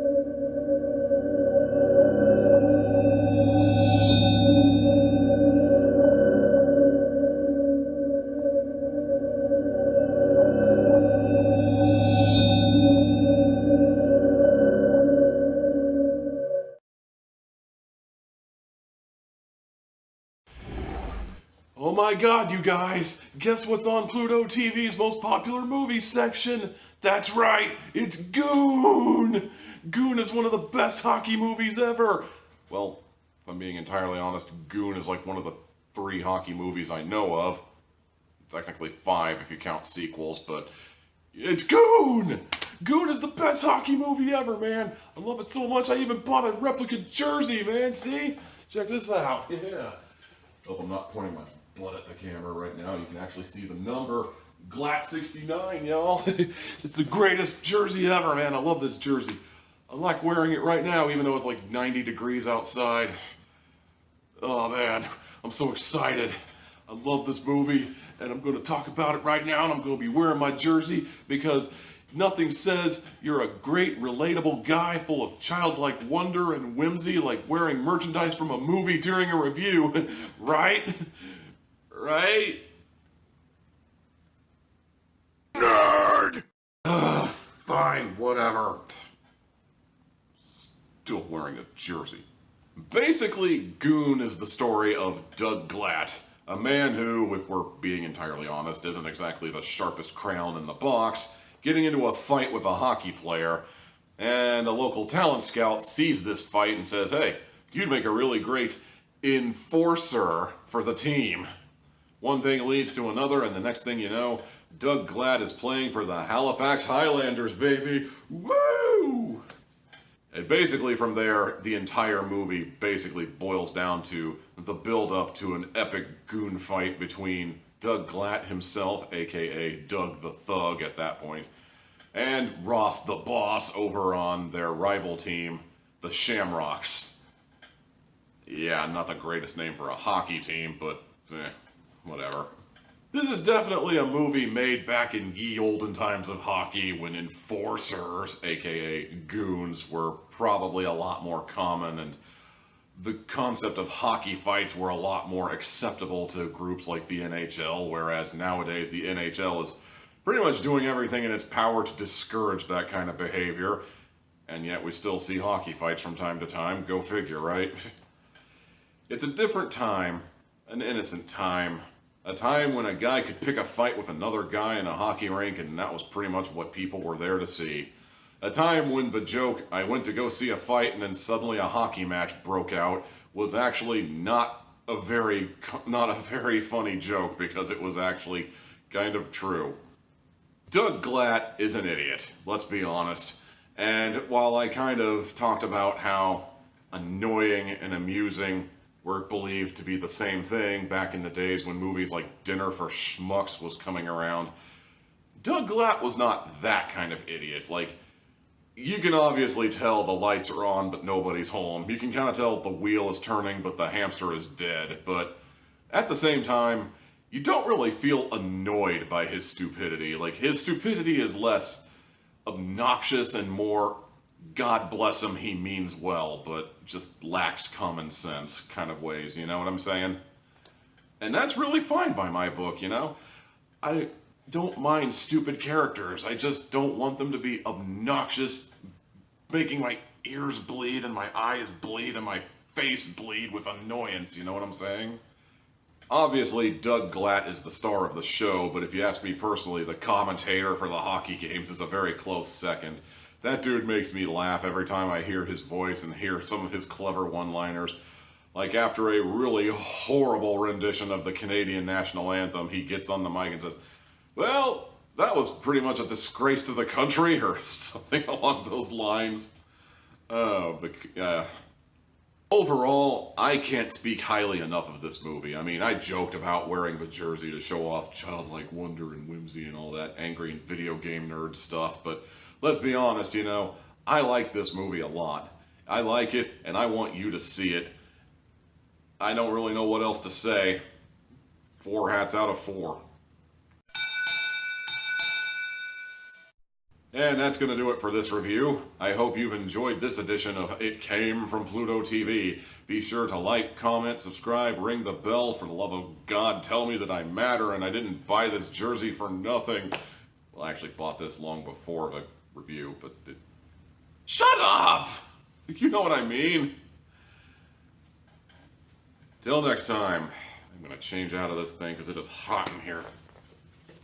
Oh my god, you guys! Guess what's on Pluto TV's most popular movie section? That's right, it's Goon! Goon is one of the best hockey movies ever! Well, if I'm being entirely honest, Goon is like one of the 3 hockey movies I know of. Technically 5 if you count sequels, but it's Goon! Goon is the best hockey movie ever, man! I love it so much I even bought a replica jersey, man, see? Check this out, yeah. Hope I'm not pointing my blood at the camera right now. You can actually see the number. Glat69, y'all. It's the greatest jersey ever, man. I love this jersey. I like wearing it right now, even though it's like 90 degrees outside. Oh, man. I'm so excited. I love this movie, and I'm going to talk about it right now, and I'm going to be wearing my jersey because nothing says you're a great, relatable guy full of childlike wonder and whimsy like wearing merchandise from a movie during a review, right? Right? Nerd! Fine, whatever. Still wearing a jersey. Basically, Goon is the story of Doug Glatt, a man who, if we're being entirely honest, isn't exactly the sharpest crayon in the box, getting into a fight with a hockey player, and a local talent scout sees this fight and says, hey, you'd make a really great enforcer for the team. One thing leads to another, and the next thing you know, Doug Glatt is playing for the Halifax Highlanders, baby! Woo! And basically from there, the entire movie basically boils down to the build-up to an epic goon fight between Doug Glatt himself, aka Doug the Thug at that point, and Ross the Boss over on their rival team, the Shamrocks. Yeah, not the greatest name for a hockey team, but whatever. This is definitely a movie made back in ye olden times of hockey when enforcers, aka goons, were probably a lot more common, and the concept of hockey fights were a lot more acceptable to groups like the NHL, whereas nowadays the NHL is pretty much doing everything in its power to discourage that kind of behavior, and yet we still see hockey fights from time to time. Go figure, right? It's a different time, an innocent time, a time when a guy could pick a fight with another guy in a hockey rink, and that was pretty much what people were there to see. A time when the joke, I went to go see a fight and then suddenly a hockey match broke out, was actually not a very funny joke, because it was actually kind of true. Doug Glatt is an idiot, let's be honest. And while I kind of talked about how annoying and amusing were believed to be the same thing back in the days when movies like Dinner for Schmucks was coming around, Doug Glatt was not that kind of idiot. Like, you can obviously tell the lights are on but nobody's home. You can kind of tell the wheel is turning but the hamster is dead. But at the same time, you don't really feel annoyed by his stupidity. Like, his stupidity is less obnoxious and more, God bless him, he means well, but just lacks common sense kind of ways, you know what I'm saying? And that's really fine by my book, you know? I don't mind stupid characters, I just don't want them to be obnoxious, making my ears bleed and my eyes bleed and my face bleed with annoyance, you know what I'm saying? Obviously, Doug Glatt is the star of the show, but if you ask me personally, the commentator for the hockey games is a very close second. That dude makes me laugh every time I hear his voice and hear some of his clever one-liners. Like after a really horrible rendition of the Canadian national anthem, he gets on the mic and says, well, that was pretty much a disgrace to the country, or something along those lines. Overall, I can't speak highly enough of this movie. I mean, I joked about wearing the jersey to show off childlike wonder and whimsy and all that angry video game nerd stuff, but let's be honest, you know, I like this movie a lot. I like it, and I want you to see it. I don't really know what else to say. 4 hats out of 4. And that's going to do it for this review. I hope you've enjoyed this edition of It Came from Pluto TV. Be sure to like, comment, subscribe, ring the bell. For the love of God, tell me that I matter and I didn't buy this jersey for nothing. Well, I actually bought this long before the review, but... Shut up! You know what I mean. Till next time, I'm going to change out of this thing because it is hot in here.